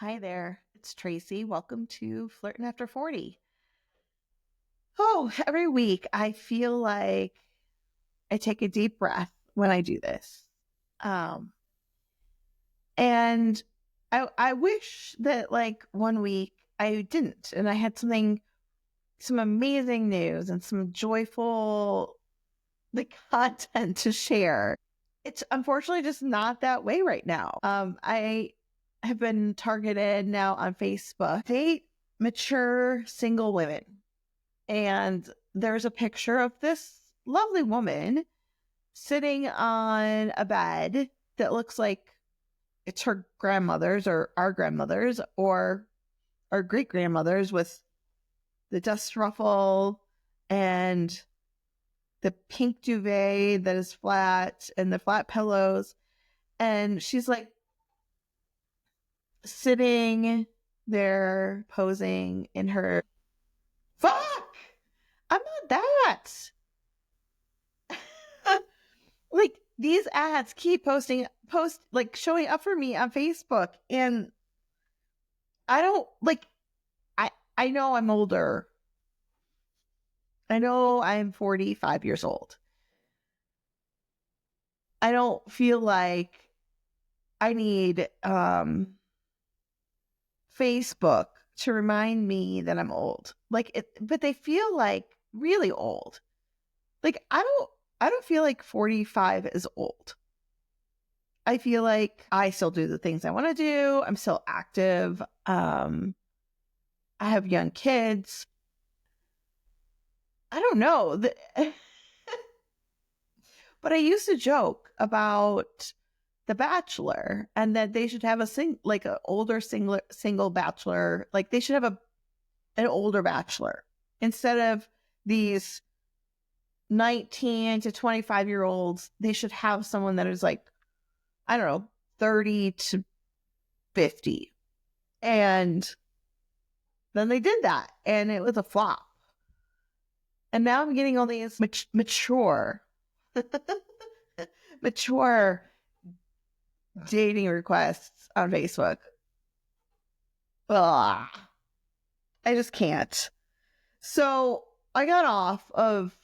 Hi there, it's Tracy. Welcome to Flirting After 40. Oh, every week I feel like I take a deep breath when I do this. Um, and I wish that like one week I didn't and I had some amazing news and some joyful content to share. It's unfortunately just not that way right now. I have been targeted now on Facebook. Date mature single women. And there's a picture of this lovely woman sitting on a bed that looks like it's her grandmother's or our grandmother's or our great grandmother's with the dust ruffle and the pink duvet that is flat and the flat pillows. And she's like sitting there posing in her. Fuck! I'm not that. Like these ads keep like showing up for me on Facebook, and I don't like I know I'm older. I know I'm 45 years old. I don't feel like I need Facebook to remind me that I'm old. But they feel like really old. Like I don't feel like 45 is old. I feel like I still do the things I want to do. I'm still active. I have young kids. I don't know. But I used to joke about The Bachelor and that they should have an older single bachelor. Like they should have an older bachelor instead of these 19 to 25-year-olds. They should have someone that is like, I don't know, 30 to 50. And then they did that and it was a flop. And now I'm getting all these mature mature dating requests on Facebook. Ugh, I just can't. So I got off of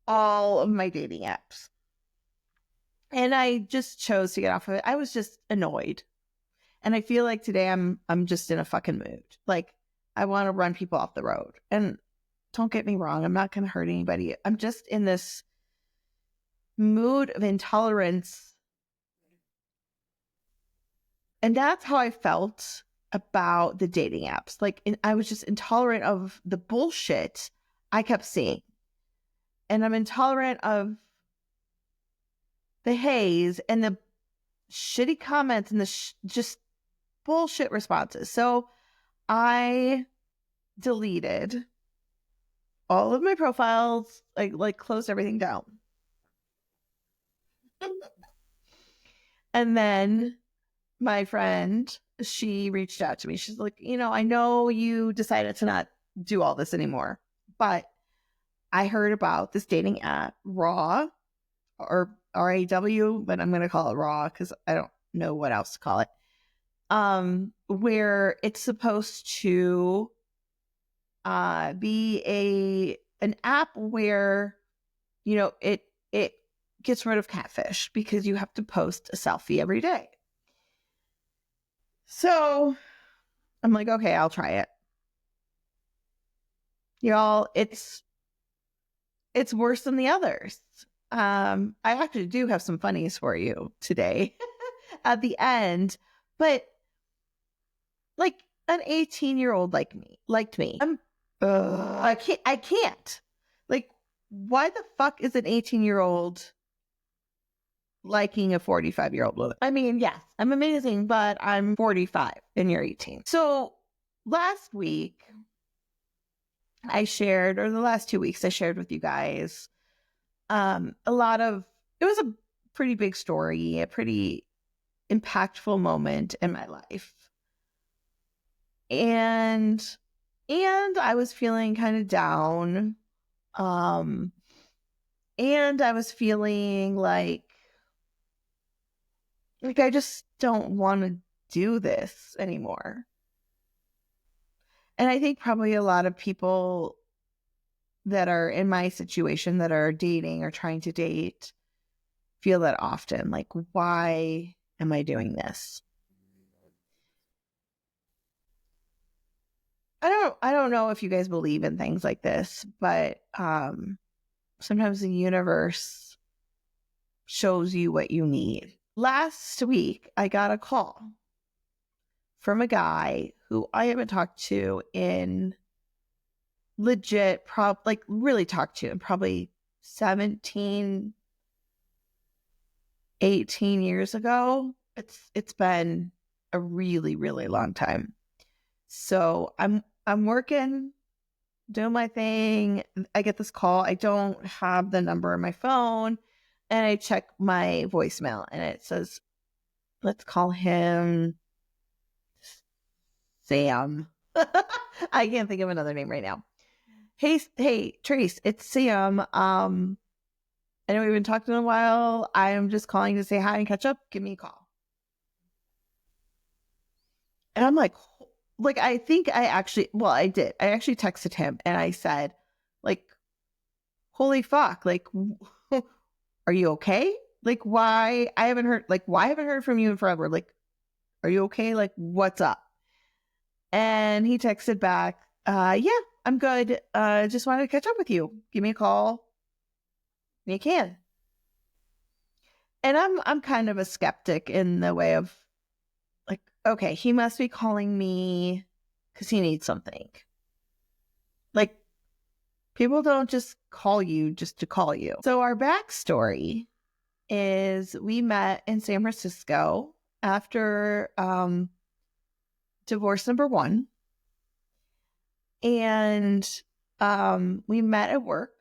all of my dating apps. And I just chose to get off of it. I was just annoyed. And I feel like today I'm just in a fucking mood. Like I want to run people off the road. And don't get me wrong, I'm not going to hurt anybody. I'm just in this mood of intolerance. And that's how I felt about the dating apps. I was just intolerant of the bullshit I kept seeing. And I'm intolerant of the haze and the shitty comments and the just bullshit responses. So I deleted all of my profiles, like closed everything down. And then my friend, she reached out to me. She's like, I know you decided to not do all this anymore, but I heard about this dating app, Raw or RAW, but I'm going to call it Raw because I don't know what else to call it. Where it's supposed to be an app where it gets rid of catfish because you have to post a selfie every day. So I'm like, okay, I'll try it. Y'all, it's worse than the others. I actually do have some funnies for you today at the end, but like an 18-year-old liked me. I can't. Like, why the fuck is an 18-year-old liking a 45-year-old woman? I mean, yes, I'm amazing, but I'm 45 and you're 18. So last week or the last 2 weeks I shared with you guys it was a pretty big story, a pretty impactful moment in my life. And I was feeling kind of down. And I was feeling like I just don't want to do this anymore. And I think probably a lot of people that are in my situation that are dating or trying to date feel that often. Like, why am I doing this? I don't know if you guys believe in things like this, but sometimes the universe shows you what you need. Last week, I got a call from a guy who I haven't talked to in legit, really talked to in probably 17, 18 years ago. It's been a really, really long time. So I'm working, doing my thing. I get this call. I don't have the number on my phone. And I check my voicemail and it says, let's call him Sam. I can't think of another name right now. Hey, Trace, it's Sam. I know we've been talking in a while. I am just calling to say hi and catch up. Give me a call. And I'm like, I think I did. I actually texted him and I said, like, holy fuck, like, are you okay? Like, why I haven't heard from you in forever? Like, are you okay? Like, what's up? And he texted back, yeah, I'm good. Just wanted to catch up with you. Give me a call when you can. And I'm kind of a skeptic in the way of like, okay, he must be calling me because he needs something. Like, people don't just call you just to call you. So our backstory is we met in San Francisco after divorce number 1. And we met at work.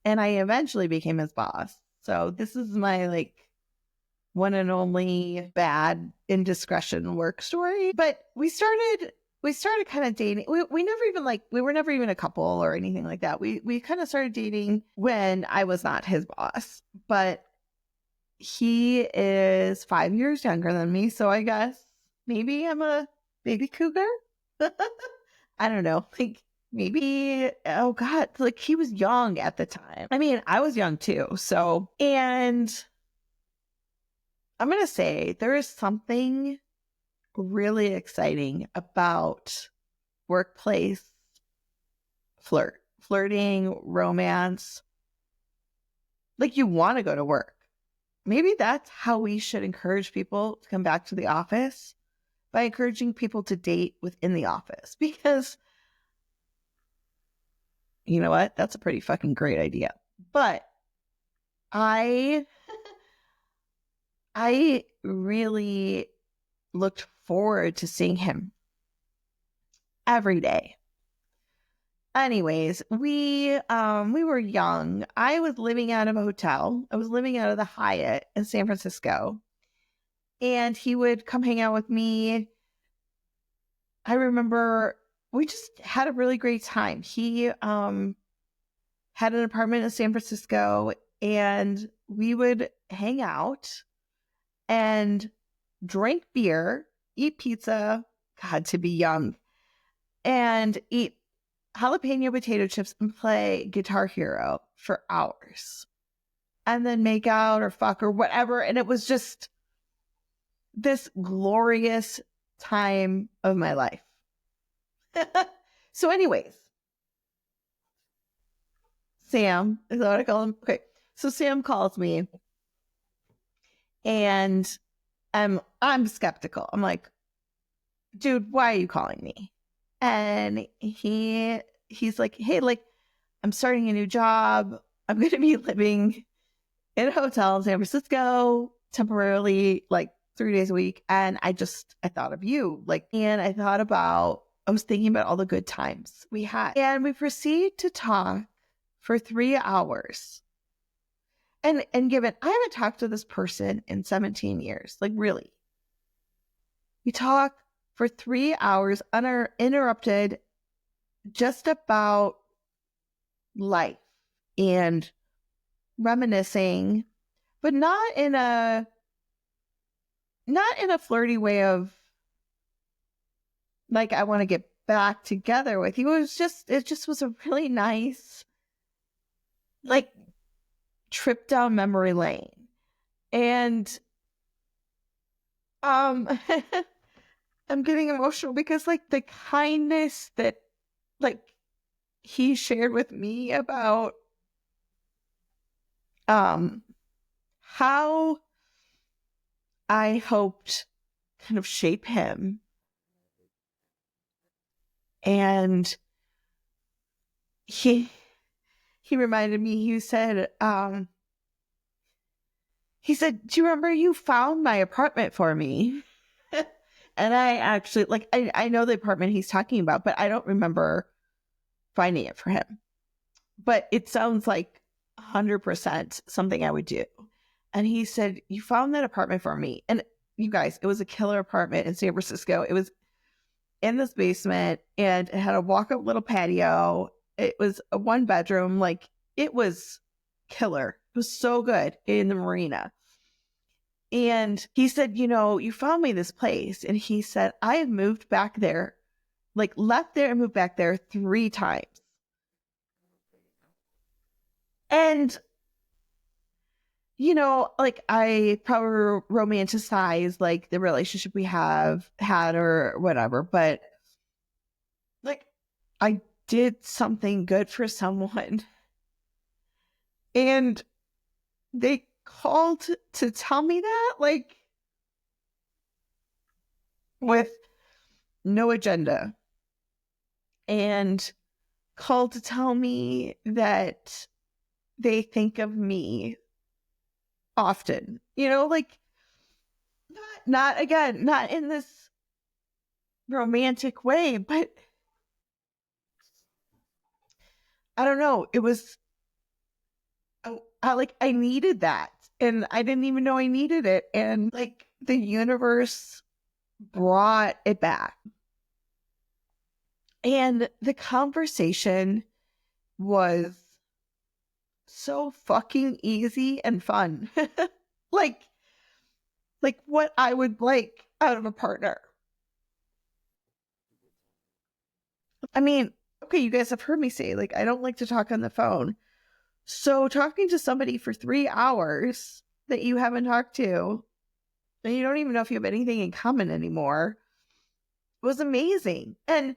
And I eventually became his boss. So this is my like one and only bad indiscretion work story. But we started kind of dating. We never even we were never even a couple or anything like that. We kind of started dating when I was not his boss. But he is 5 years younger than me, so I guess maybe I'm a baby cougar. I don't know. Like maybe, oh God, like he was young at the time. I mean, I was young too. So, and I'm going to say there is something really exciting about workplace flirting, romance. Like you want to go to work. Maybe that's how we should encourage people to come back to the office, by encouraging people to date within the office, because you know what? That's a pretty fucking great idea. But I really looked forward to seeing him every day. Anyways, we were young. I was living out of a hotel. I was living out of the Hyatt in San Francisco. And he would come hang out with me. I remember we just had a really great time. He had an apartment in San Francisco and we would hang out and drink beer, eat pizza, God, to be young, and eat jalapeno potato chips and play Guitar Hero for hours. And then make out or fuck or whatever. And it was just this glorious time of my life. So anyways, Sam, is that what I call him? Okay. So Sam calls me and I'm skeptical. I'm like, dude, why are you calling me? And he's like, hey, like, I'm starting a new job. I'm going to be living in a hotel in San Francisco temporarily, like 3 days a week. And I thought of you, like, and I was thinking about all the good times we had. And we proceed to talk for 3 hours. And given I haven't talked to this person in 17 years, like really. We talk for 3 hours uninterrupted, just about life and reminiscing, but not in a not in a flirty way of like, I want to get back together with you. It just was a really nice, like, trip down memory lane. And, um, I'm getting emotional because, like, the kindness that, like, he shared with me about, um, how I hoped kind of shape him. And he reminded me, he said, do you remember you found my apartment for me? And I actually, like, I know the apartment he's talking about, but I don't remember finding it for him. But it sounds like 100% something I would do. And he said, you found that apartment for me. And you guys, it was a killer apartment in San Francisco. It was in this basement and it had a walk-up little patio. It was a 1 bedroom. Like, it was killer. It was so good in the marina. And he said, you found me this place. And he said, I have moved back there, like, left there and moved back there 3 times. And, like, I probably romanticize, like, the relationship we have had or whatever, but, like, I did something good for someone. And they called to tell me that, like, with no agenda. And called to tell me that they think of me often, like, not again, not in this romantic way, but I don't know. It was, I needed that and I didn't even know I needed it. And, like, the universe brought it back. And the conversation was so fucking easy and fun. like, like what I would like out of a partner. I mean, okay, you guys have heard me say, like, I don't like to talk on the phone. So talking to somebody for 3 hours that you haven't talked to, and you don't even know if you have anything in common anymore, was amazing. And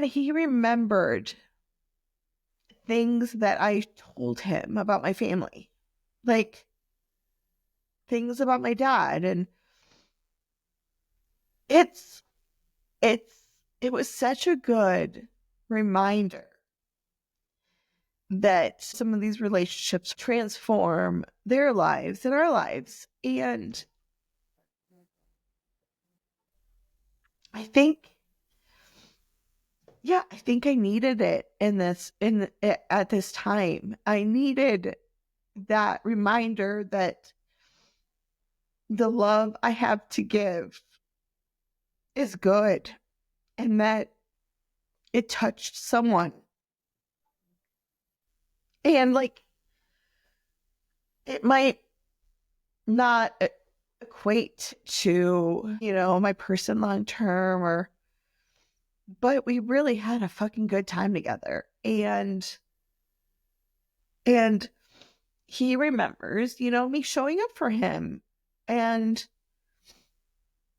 he remembered things that I told him about my family. Like, things about my dad. And it's it was such a good reminder that some of these relationships transform their lives and our lives. And I think, yeah, I think I needed it at this time. I needed that reminder that the love I have to give is good and that it touched someone. And, like, it might not equate to, my person long term, but we really had a fucking good time together. And he remembers, me showing up for him, and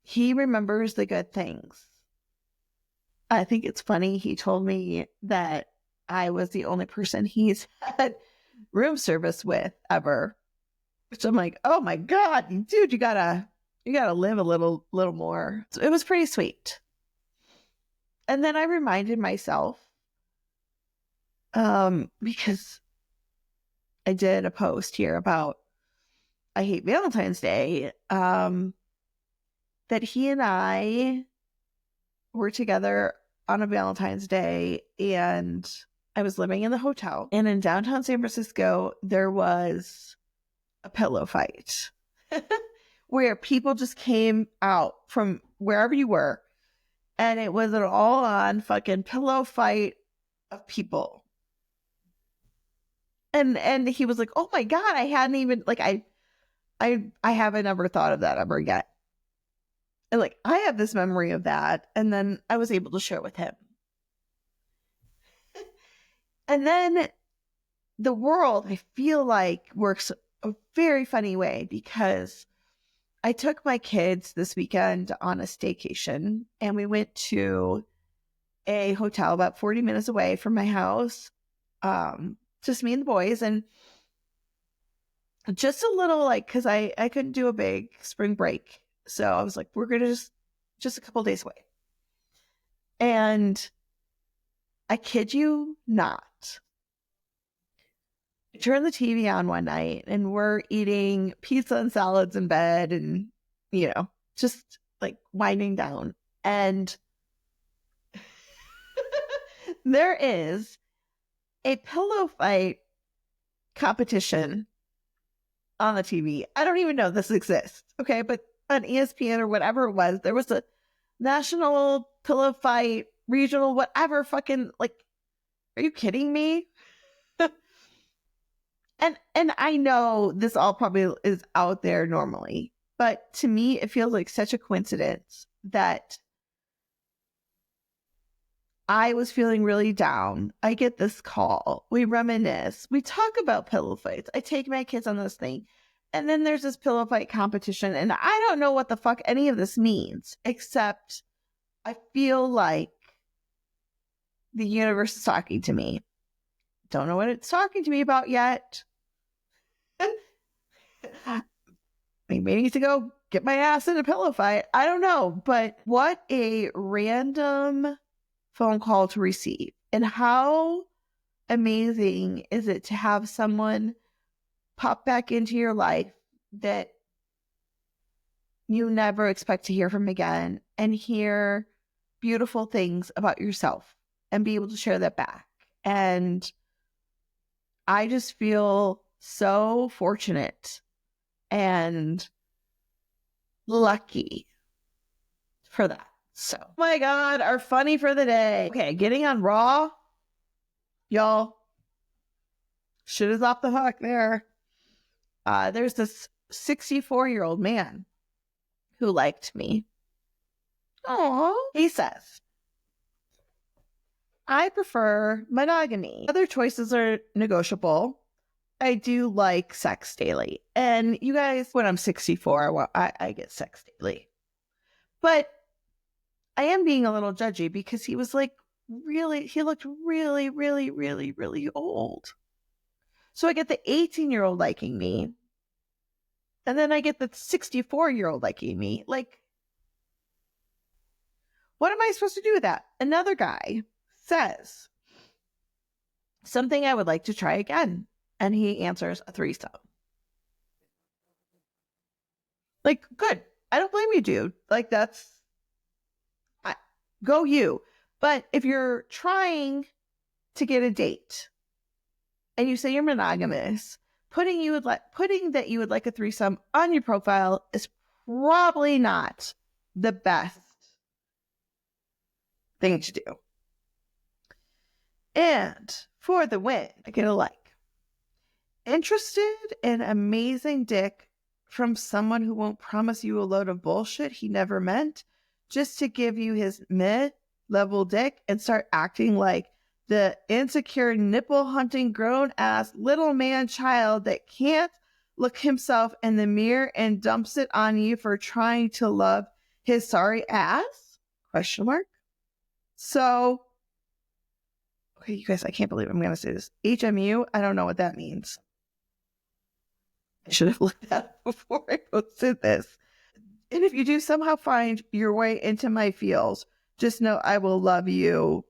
he remembers the good things. I think it's funny. He told me that I was the only person he's had room service with ever, which I'm like, oh my God, dude, you gotta live a little more. So it was pretty sweet. And then I reminded myself, because I did a post here about I hate Valentine's Day, that he and I were together on a Valentine's Day, and I was living in the hotel. And in downtown San Francisco, there was a pillow fight where people just came out from wherever you were, and it was an all-on fucking pillow fight of people. And he was like, oh my God, I hadn't even, like, I I haven't ever thought of that ever yet. And like, I have this memory of that. And then I was able to share it with him. And then the world, I feel like, works a very funny way because I took my kids this weekend on a staycation and we went to a hotel about 40 minutes away from my house. Just me and the boys, and just a little like, cause I couldn't do a big spring break. So I was like, we're going to just a couple days away. And I kid you not, I turned the TV on one night and we're eating pizza and salads in bed and, just like winding down. And there is a pillow fight competition on the TV. I don't even know this exists. Okay. But on ESPN or whatever it was, there was a national pillow fight, regional, whatever fucking, like, are you kidding me? And I know this all probably is out there normally, but to me, it feels like such a coincidence that I was feeling really down. I get this call. We reminisce. We talk about pillow fights. I take my kids on this thing. And then there's this pillow fight competition. And I don't know what the fuck any of this means, except I feel like the universe is talking to me. Don't know what it's talking to me about yet. Maybe I need to go get my ass in a pillow fight. I don't know. But what a random phone call to receive. And how amazing is it to have someone pop back into your life that you never expect to hear from again and hear beautiful things about yourself and be able to share that back. And I just feel so fortunate and lucky for that. So, oh my God, our funny for the day. Okay, getting on Raw. Y'all, shit is off the hook there. There's this 64-year-old man who liked me. Aww. He says, I prefer monogamy. Other choices are negotiable. I do like sex daily. And you guys, when I'm 64, I get sex daily. But I am being a little judgy because he was like, he looked really, really, really, really old. So I get the 18-year-old liking me. And then I get the 64-year-old liking me. Like, what am I supposed to do with that? Another guy says something I would like to try again. And he answers a threesome. Like, good. I don't blame you, dude. Like, go you. But if you're trying to get a date and you say you're monogamous, putting that you would like a threesome on your profile is probably not the best thing to do. And for the win, I get a like. Interested in amazing dick from someone who won't promise you a load of bullshit he never meant just to give you his mid-level dick and start acting like the insecure nipple hunting grown ass little man child that can't look himself in the mirror and dumps it on you for trying to love his sorry ass? ? So, okay, you guys, I can't believe I'm going to say this. HMU, I don't know what that means. I should have looked that up before I posted this. And if you do somehow find your way into my feels, just know I will love you.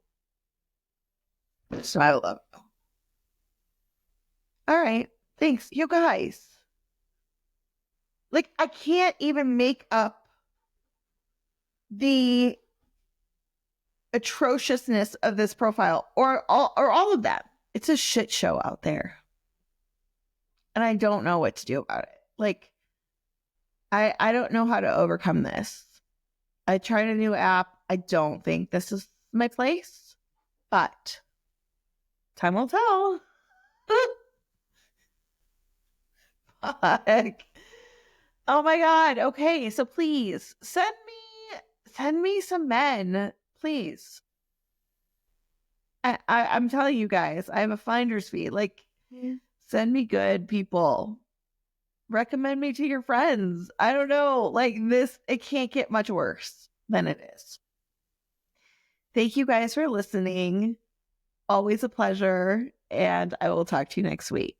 So I love you. All right. Thanks. You guys. Like, I can't even make up the atrociousness of this profile or all of that. It's a shit show out there. And I don't know what to do about it. Like, I don't know how to overcome this. I tried a new app. I don't think this is my place, but time will tell. Fuck. Oh my God. Okay. So please send me some men, please. I'm telling you guys, I have a finder's fee. Like, send me good people. Recommend me to your friends. I don't know. Like this, it can't get much worse than it is. Thank you guys for listening. Always a pleasure. And I will talk to you next week.